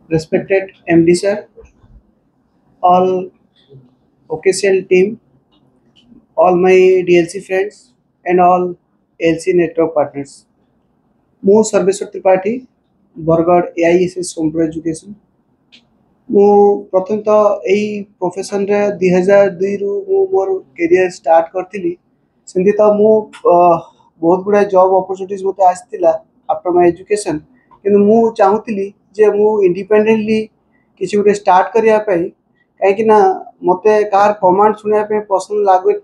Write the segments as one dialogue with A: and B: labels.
A: respected MD sir, all OKCL team, all my DLC friends, and all LC network partners. ମୁଁ Sarbeswar Tripathy Bargarh AISS computer education. ମୁଁ ପ୍ରଥମେ ତ ଏଇ ପ୍ରୋଫେସନ୍ରେ 2002 ମୁଁ ମୋର କ୍ୟାରିୟର ଷ୍ଟାର୍ଟ କରିଥିଲି। ସେମିତି ତ ମୁଁ ବହୁତ ଗୁଡ଼ାଏ ଜବ୍ ଅପରଚ୍ୟୁନିଟିଜ୍ ମୋତେ ଆସିଥିଲା ଆଫ୍ଟର ମାଇ ଏଜୁକେସନ୍, କିନ୍ତୁ ମୁଁ ଚାହୁଁଥିଲି ଯେ ମୁଁ ଇଣ୍ଡିପେଣ୍ଡେଣ୍ଟଲି କିଛି ଗୋଟେ ଷ୍ଟାର୍ଟ କରିବା ପାଇଁ, କାହିଁକିନା ମୋତେ କାହାର କମାଣ୍ଡ ଶୁଣିବା ପାଇଁ ପସନ୍ଦ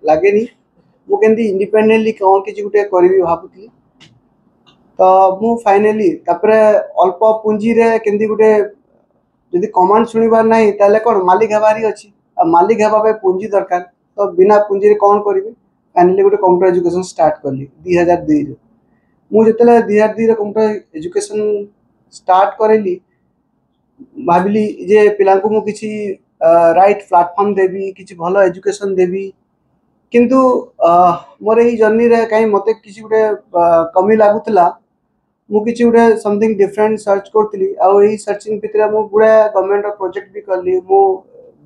A: ଲାଗେନି। ମୁଁ କେମିତି ଇଣ୍ଡିପେଣ୍ଡେଣ୍ଟଲି କ'ଣ କିଛି ଗୋଟେ କରିବି ଭାବୁଥିଲି। ତ ମୁଁ ଫାଇନାଲି ତାପରେ ଅଳ୍ପ ପୁଞ୍ଜିରେ କେମିତି ଗୋଟେ ଯଦି କମାଣ୍ଡ ଶୁଣିବାର ନାହିଁ ତାହେଲେ କ'ଣ ମାଲିକ ହେବାରି ଅଛି, ଆଉ ମାଲିକ ହେବା ପାଇଁ ପୁଞ୍ଜି ଦରକାର। ତ ବିନା ପୁଞ୍ଜିରେ କ'ଣ କରିବି, ଫାଇନାଲି ଗୋଟେ କମ୍ପ୍ୟୁଟର ଏଜୁକେସନ୍ ଷ୍ଟାର୍ଟ କଲି 2002ରେ। ମୁଁ ଯେତେବେଳେ 2002ରେ କମ୍ପ୍ୟୁଟର ଏଜୁକେସନ୍ ଷ୍ଟାର୍ଟ କରେଲି, ଭାବିଲି ଯେ ପିଲାଙ୍କୁ ମୁଁ କିଛି ରାଇଟ୍ ପ୍ଲାଟଫର୍ମ ଦେବି, କିଛି ଭଲ ଏଜୁକେସନ୍ ଦେବି। କିନ୍ତୁ ମୋର ଏଇ ଜର୍ଣ୍ଣିରେ କାହିଁ ମୋତେ କିଛି ଗୋଟେ କମି ଲାଗୁଥିଲା। ମୁଁ କିଛି ଗୋଟେ ସମଥିଙ୍ଗ ଡିଫରେଣ୍ଟ ସର୍ଚ୍ଚ କରୁଥିଲି, ଆଉ ଏଇ ସର୍ଚ୍ଚିଂ ଭିତରେ ମୁଁ ଗୁଡ଼ାଏ ଗଭର୍ଣ୍ଣମେଣ୍ଟର ପ୍ରୋଜେକ୍ଟ ବି କଲି। ମୁଁ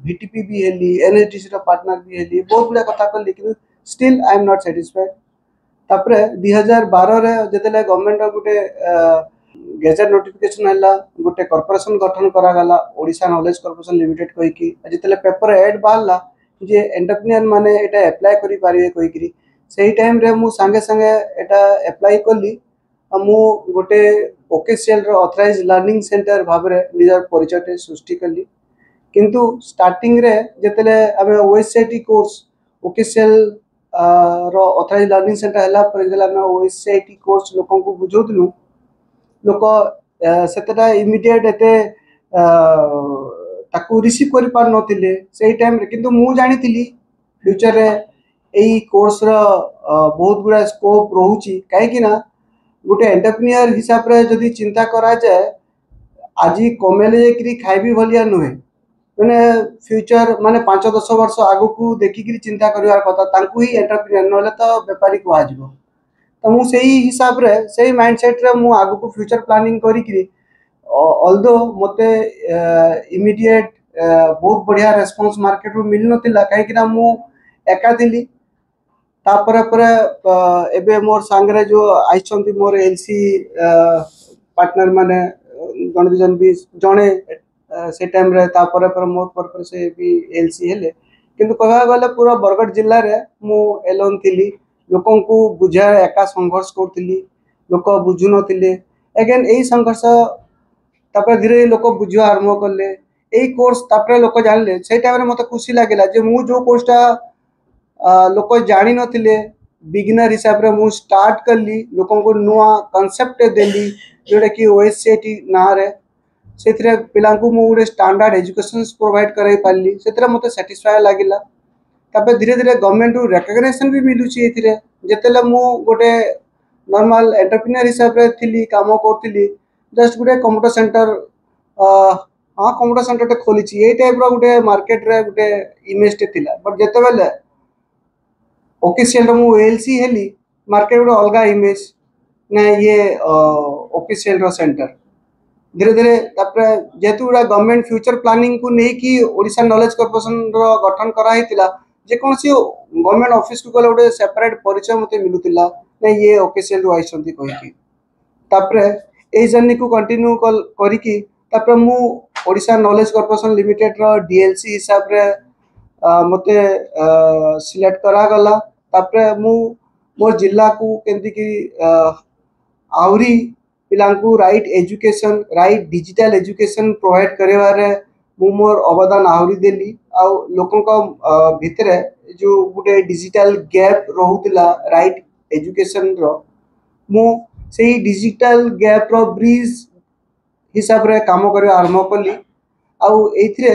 A: VTP ବି ହେଲି, NSDCର ପାର୍ଟନର ବି ହେଲି, ବହୁତ ଗୁଡ଼ାଏ କଥା କଲି, କିନ୍ତୁ steel I M not satisfied. ତାପରେ 2012ରେ ଯେତେବେଳେ ଗଭର୍ଣ୍ଣମେଣ୍ଟର ଗୋଟେ ଗେଜେଟ୍ ନୋଟିଫିକେସନ୍ ହେଲା, ଗୋଟେ କର୍ପୋରେସନ୍ ଗଠନ କରାଗଲା, ଓଡ଼ିଶା ନଲେଜ କର୍ପୋରେସନ୍ ଲିମିଟେଡ୍ କହିକି। ଯେତେବେଳେ ପେପର ଏଡ୍ ବାହାରିଲା ଯେ ଏଣ୍ଟରପ୍ରିନିୟର ମାନେ ଏଇଟା ଆପ୍ଲାଏ କରିପାରିବେ କହିକିରି, ସେଇ ଟାଇମ୍ରେ ମୁଁ ସାଙ୍ଗେ ସାଙ୍ଗେ ଏଇଟା ଆପ୍ଲାଏ କଲି। ଆଉ ମୁଁ ଗୋଟେ OKCLର ଅଥରାଇଜ୍ ଲର୍ଣ୍ଣିଂ ସେଣ୍ଟର ଭାବରେ ନିଜର ପରିଚୟଟେ ସୃଷ୍ଟି କଲି। କିନ୍ତୁ ଷ୍ଟାର୍ଟିଂରେ ଯେତେବେଳେ ଆମେ OSCIT କୋର୍ସ OKCL ର ଅଥରାଇଜ୍ ଲର୍ଣ୍ଣିଂ ସେଣ୍ଟର ହେଲା ପରେ ଯେତେବେଳେ ଆମେ OSCIT କୋର୍ସ ଲୋକଙ୍କୁ ବୁଝାଉଥିଲୁ, ଲୋକ ସେତେଟା ଇମିଡ଼ିଏଟ୍ ଏତେ ତାକୁ ରିସିଭ୍ କରିପାରୁନଥିଲେ ସେଇ ଟାଇମ୍ରେ। କିନ୍ତୁ ମୁଁ ଜାଣିଥିଲି ଫ୍ୟୁଚରରେ ଏଇ କୋର୍ସର ବହୁତ ଗୁଡ଼ାଏ ସ୍କୋପ୍ ରହୁଛି, କାହିଁକିନା ଗୋଟେ ଏଣ୍ଟରପ୍ରିନିୟର ହିସାବରେ ଯଦି ଚିନ୍ତା କରାଯାଏ, ଆଜି କମେଇଲେ ଯାଇକିରି ଖାଇବି ଭଳିଆ ନୁହେଁ। ମାନେ ଫ୍ୟୁଚର ମାନେ 5-10 ବର୍ଷ ଆଗକୁ ଦେଖିକିରି ଚିନ୍ତା କରିବାର କଥା, ତାଙ୍କୁ ହିଁ ଏଣ୍ଟରପ୍ରିନିୟର, ନହେଲେ ତ ବେପାରୀ କୁହାଯିବ। ତ ମୁଁ ସେଇ ହିସାବରେ ସେଇ ମାଇଣ୍ଡସେଟ୍ରେ ମୁଁ ଆଗକୁ ଫ୍ୟୁଚର ପ୍ଲାନିଂ କରିକିରି, ଅଲଦୋ ମୋତେ ଇମିଡ଼ିଏଟ୍ ବହୁତ ବଢ଼ିଆ ରେସ୍ପନ୍ସ ମାର୍କେଟରୁ ମିଳିନଥିଲା, କାହିଁକିନା ମୁଁ ଏକା ଥିଲି। ତାପରେ ପରେ ଏବେ ମୋର ସାଙ୍ଗରେ ଯେଉଁ ଆସିଛନ୍ତି ମୋର LC ପାର୍ଟନର ମାନେ ଜଣେ ଦୁଇ ଜଣ ବି, ଜଣେ ସେ ଟାଇମ୍ରେ, ତାପରେ ପରେ ମୋର ପରେ ସେ ବି LC ହେଲେ। କିନ୍ତୁ କହିବାକୁ ଗଲେ ପୁରା ବରଗଡ଼ ଜିଲ୍ଲାରେ ମୁଁ ଏଲୋନ୍ ଥିଲି। ଲୋକଙ୍କୁ ବୁଝାଇବା ଏକା ସଂଘର୍ଷ କରୁଥିଲି, ଲୋକ ବୁଝୁନଥିଲେ। ଏଗେନ୍ ଏଇ ସଂଘର୍ଷ ତାପରେ ଧୀରେ ଧୀରେ ଲୋକ ବୁଝିବା ଆରମ୍ଭ କଲେ। ଏଇ କୋର୍ସ ତାପରେ ଲୋକ ଜାଣିଲେ। ସେଇ ଟାଇମ୍ରେ ମୋତେ ଖୁସି ଲାଗିଲା ଯେ ମୁଁ ଯେଉଁ କୋର୍ସଟା ଲୋକ ଜାଣିନଥିଲେ, ବିଗିନର ହିସାବରେ ମୁଁ ଷ୍ଟାର୍ଟ କଲି, ଲୋକଙ୍କୁ ନୂଆ କନସେପ୍ଟ ଦେଲି, ଯେଉଁଟାକି OSCIT ନାଁରେ। ସେଥିରେ ପିଲାଙ୍କୁ ମୁଁ ଗୋଟେ ଷ୍ଟାଣ୍ଡାର୍ଡ଼ ଏଜୁକେସନ୍ ପ୍ରୋଭାଇଡ଼ କରାଇ ପାରିଲି, ସେଥିରେ ମୋତେ ସାଟିସ୍ଫାଏ ଲାଗିଲା। ତାପରେ ଧୀରେ ଧୀରେ ଗଭର୍ଣ୍ଣମେଣ୍ଟରୁ ରେକଗ୍ନେସନ୍ ବି ମିଳୁଛି ଏଥିରେ। ଯେତେବେଳେ ମୁଁ ଗୋଟେ ନର୍ମାଲ ଏଣ୍ଟରପ୍ରିନିୟର ହିସାବରେ ଥିଲି, କାମ କରୁଥିଲି, ଜଷ୍ଟ ଗୋଟେ କମ୍ପ୍ୟୁଟର ସେଣ୍ଟର, ହଁ କମ୍ପ୍ୟୁଟର ସେଣ୍ଟରଟେ ଖୋଲିଛି, ଏଇ ଟାଇପ୍ର ଗୋଟେ ମାର୍କେଟରେ ଗୋଟେ ଇମେଜଟେ ଥିଲା। ବଟ୍ ଯେତେବେଳେ OKCLର ମୁଁ LC ହେଲି, ମାର୍କେଟ ଗୋଟେ ଅଲଗା ଇମେଜ, ନା ଇଏ OKCLର ସେଣ୍ଟର। ଧୀରେ ଧୀରେ ତାପରେ ଯେହେତୁ ଗୋଟେ ଗଭର୍ଣ୍ଣମେଣ୍ଟ ଫ୍ୟୁଚର ପ୍ଲାନିଂକୁ ନେଇକି ଓଡ଼ିଶା ନଲେଜ କର୍ପୋରେସନର ଗଠନ କରାହେଇଥିଲା, ଯେକୌଣସି ଗଭର୍ଣ୍ଣମେଣ୍ଟ ଅଫିସକୁ ଗଲେ ଗୋଟେ ସେପାରେଟ୍ ପରିଚୟ ମୋତେ ମିଳୁଥିଲା, ନା ଇଏ OKCLରୁ ଆସିଛନ୍ତି କହିକି। ତାପରେ ଏଇ ଜର୍ଣ୍ଣିକୁ କଣ୍ଟିନ୍ୟୁ କରିକି ତାପରେ ମୁଁ ଓଡ଼ିଶା ନଲେଜ କର୍ପୋରେସନ୍ ଲିମିଟେଡ୍ର DLC ହିସାବରେ ମୋତେ ସିଲେକ୍ଟ କରାଗଲା। ତାପରେ ମୁଁ ମୋ ଜିଲ୍ଲାକୁ କେମିତିକି ଆହୁରି ପିଲାଙ୍କୁ right education, right digital education provide କରିବାରେ ମୁଁ ମୋର ଅବଦାନ ଆହୁରି ଦେଲି। ଆଉ ଲୋକଙ୍କ ଭିତରେ ଯେଉଁ ଗୋଟେ ଡିଜିଟାଲ ଗ୍ୟାପ୍ ରହୁଥିଲା ରାଇଟ୍ ଏଜୁକେସନ୍ର, ମୁଁ ସେଇ ଡିଜିଟାଲ ଗ୍ୟାପ୍ର ବ୍ରିଜ୍ ହିସାବରେ କାମ କରିବା ଆରମ୍ଭ କଲି। ଆଉ ଏଇଥିରେ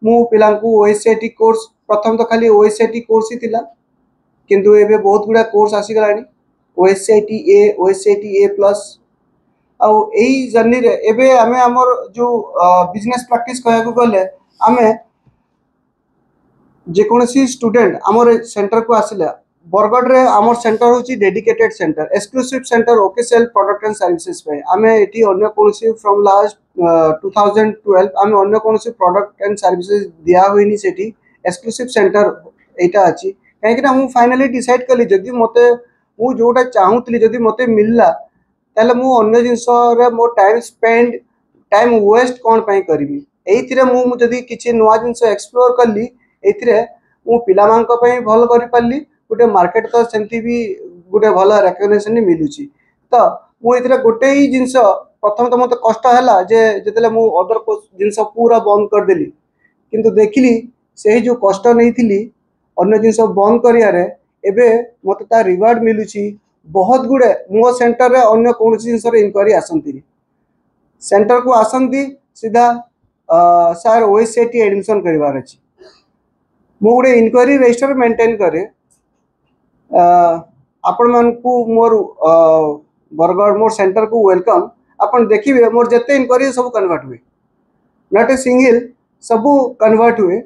A: ମୁଁ ପିଲାଙ୍କୁ OSCIT କୋର୍ସ, ପ୍ରଥମ ତ ଖାଲି OSCIT କୋର୍ସ ହିଁ ଥିଲା, କିନ୍ତୁ ଏବେ ବହୁତ ଗୁଡ଼ା କୋର୍ସ ଆସିଗଲାଣି, OSCIT A, OSCIT A+। ଆଉ ଏଇ ଜର୍ଣ୍ଣିରେ ଏବେ ଆମେ ଆମର ଯେଉଁ ବିଜନେସ୍ ପ୍ରାକ୍ଟିସ୍ କହିବାକୁ ଗଲେ, ଆମେ ଯେକୌଣସି ଷ୍ଟୁଡେଣ୍ଟ ଆମର ସେଣ୍ଟରକୁ ଆସିଲା, बरगढ़ रे आमर सेंटर होची डेडिकेटेड सेंटर एक्सक्लूसिव सेंटर ओकेसेल प्रोडक्ट एंड सर्विसेज पे आमे एटी अन्य कोनसी फ्रॉम लास्ट 2012 आमे अन्य कोनसी प्रोडक्ट एंड सर्विसेज दिया होइनी सेठी एक्सक्लूसिव सेंटर एटा अछि काहे कि ना मु फाइनली डिसाइड कली जदी मते मु जोटा चाहूतली जदी मते मिलला ताले मु अन्य जिंस रे मो टाइम स्पेंड टाइम वेस्ट कोन पई करबी एइथिरे मु जदी किछि नवा जिंस एक्सप्लोर करली एइथिरे मु पिला मानक पई भल करि पाली गोटे मार्केट तो सेमती भी गोटे भल रेकग्निशन मिलूची तो मु एथिरे गोटे ही जिंस प्रथम तो मते कष्ट हैला जे जेतेले मु अदर जिंस पूरा बंद कर देली किंतु देखिली सेही जो कष्ट नैथिली अन्य जिंस बंद करिया रे एबे मते ता रिवार्ड मिलूची बहुत गुडे मो सेंटर रे अन्य कोन जिंस रे इंक्वायरी आसंती सेंटर को आसंती सीधा सर ओएसएटी एडमिशन करिवार अछि मु गोटे इनक्वायरी रजिस्टर मेंटेन करे आपण मानकू मोर बरगढ़ मोर सेंटर को वेलकम आपण देखिबे मोर जते इनक्वायरी सब कन्वर्ट हुए नॉट ए सिंगल सब कन्वर्ट हुए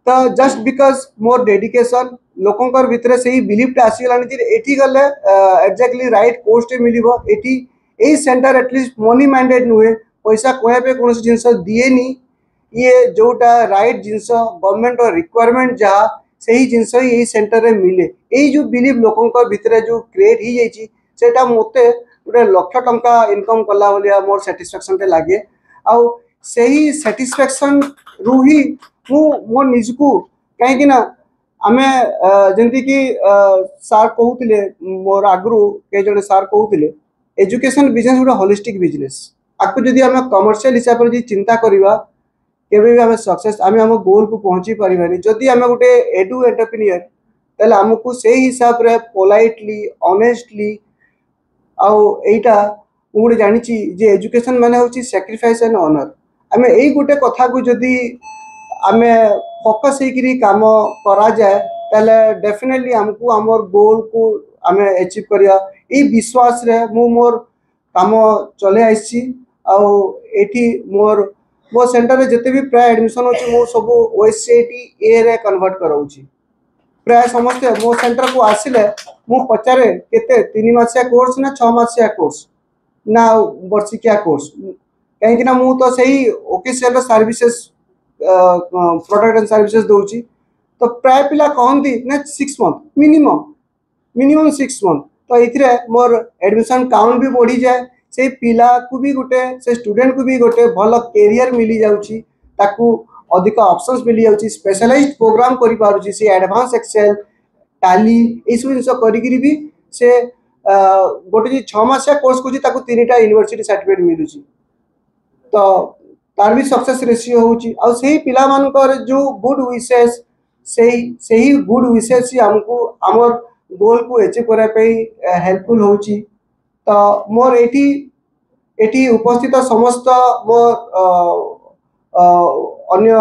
A: तो जस्ट बिकॉज मोर डेडिकेशन लोकंकर भितरे सही बिलीफ टा आसी गलानी जे एठी गले एग्जैक्टली राइट कोस्ट मिलिबो एठी ए सेंटर एटलीस्ट मनी माइंडेड नुहे पैसा कोया पे कोन जिंस दिएनी ये जोटा राइट जिंस गवर्नमेंट और रिक्वायरमेंट जहाँ सही जिनस यही सेंटर रे मिले यही जो बिलीव लोकंकर भितरे जो क्रिएट ही जाइछि सेटा मोते गोटे लक्ष टंका इनकम कला बोलिया मोर सैटिस्फैक्शन टे लागे आउ सही सैटिस्फैक्शन रु ही मु मो निजकू कहीं कि ना आमे जेंति कि सार कहउतिले मोर आगरु के जने सार कहउतिले एजुकेशन बिजनेस गोटे होलिस्टिक बिजनेस आकु जदी आमे कमर्शियल हिसाब रे चिंता करिवा केबे भी आमे सक्सेस आमे हम गोल को पहुंची परिबानी जदी आमे गोटे एडु एंटरप्रेन्योर तले हमकु से हिसाब रे पोलाइटली ऑनेस्टली आउ एटा गोटे जानिछि जे एजुकेशन माने होछि सैक्रिफाइस एंड ऑनर आमे एई गोटे कथा को जदी आमे फोकस हेकरी काम करा जाए तले डेफिनेटली हमकु हमर गोल को आमे अचीव करिया ए विश्वास रे मु मोर काम चले आइछि आउ एठी मोर मो सेंटर रे जते भी प्राय एडमिशन होछि मो सब ओएसएटी ए रे कन्वर्ट कराउछि प्राय समस्त मो सेंटर को आसिले मु पचारे केते 3 मासिया कोर्स ना 6 मासिया कोर्स ना वर्षिकिया कोर्स कहीं कि ना मु तो सही occasional services product and services दोछि तो प्राय पिला कहंती ना 6 मंथ मिनिमम 6 मंथ तो इथिरे मोर एडमिशन काउंट भी बढ़ी जाए से पिला को भी गोटे से स्टूडेंट को भी गोटे भल कैरियर मिली जाउची ताकू अधिक ऑप्शंस मिली जाउची स्पेशलाइज्ड प्रोग्राम करि पारुची से एडवांस एक्सेल टैली ए सब जिंस करिगिरी भी से गोटे जी 6 मासिया कोर्स को जी ताकू तीनटा यूनिवर्सिटी सर्टिफिकेट मिलुची तो तार भी सक्सेस रेशियो होची आ सेही पिला मानकर जो गुड विशेस सेही गुड विशेस ही हमको हमर गोल को अचीव करा पे हेल्पफुल होची तो मोर एटी उपस्थित समस्त मोर अन्य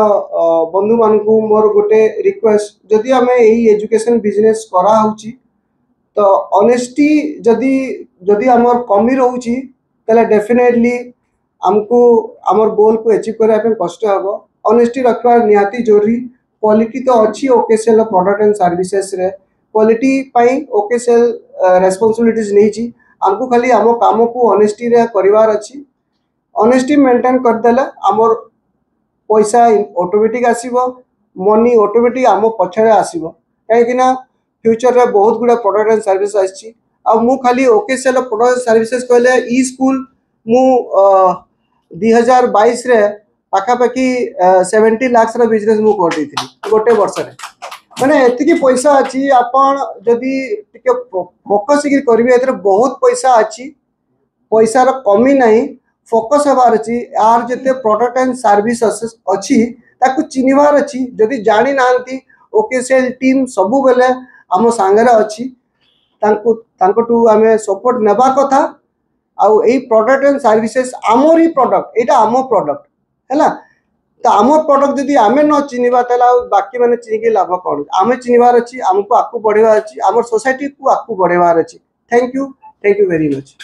A: बंधु मानकू मोर गोटे रिक्वेस्ट जदि आमे एही एजुकेशन बिजनेस करा होची तो ऑनेस्टी जदि हमर कमी रहउची तले डेफिनेटली हमको हमर गोल को अचीव करा पे कष्ट हबो ऑनेस्टी रखवा निहाती जरूरी क्वालिटी तो अच्छी ओकेशनल प्रोडक्ट एंड सर्विसेज रे क्वालिटी पाई ओकेशनल रेस्पोंसिबिलिटीज नहींची हमको खाली आम काम को ऑनेस्टी रे करिवार अछि ऑनेस्टी मेंटेन कर देला हमर पैसा ऑटोमेटिक आसीबो मनी ऑटोमेटिक आम पछरे आसीबो काहे कि ना फ्यूचर रे बहुत गुडा प्रोडक्ट एंड सर्विस आछि आ मु खाली ओकेशनल प्रोडक्ट सर्विसेज कहले ई स्कूल मु 2022 रे पाखा पाखी 70 लाख रो बिजनेस मु कर देथिली गोटे वर्ष रे माने एतिकी पैसा अछि आपण जदी टिके फोकस करिवे एतरे बहुत पैसा अछि पैसा रो कमी नाही फोकस हेबार अछि यार जते प्रोडक्ट एंड सर्विस अछि ताकू चिनिवार अछि जदी जानि नांती ओकेसेल टीम सबु बेले हम संगरे अछि तांको टू हमें सपोर्ट नेबा कथा आउ एई प्रोडक्ट एंड सर्विसेज आमर ही प्रोडक्ट एटा आमो प्रोडक्ट हैला तो आम प्रोडक्ट जदि आमे न चिनिबा तला बाकी माने चिनिके लाभ कौन आमे चिनिबार अछि हमको आकू बढ़ेबार अछि हमर सोसाइटी को आकू बढ़ेबार अछि थैंक यू वेरी मच।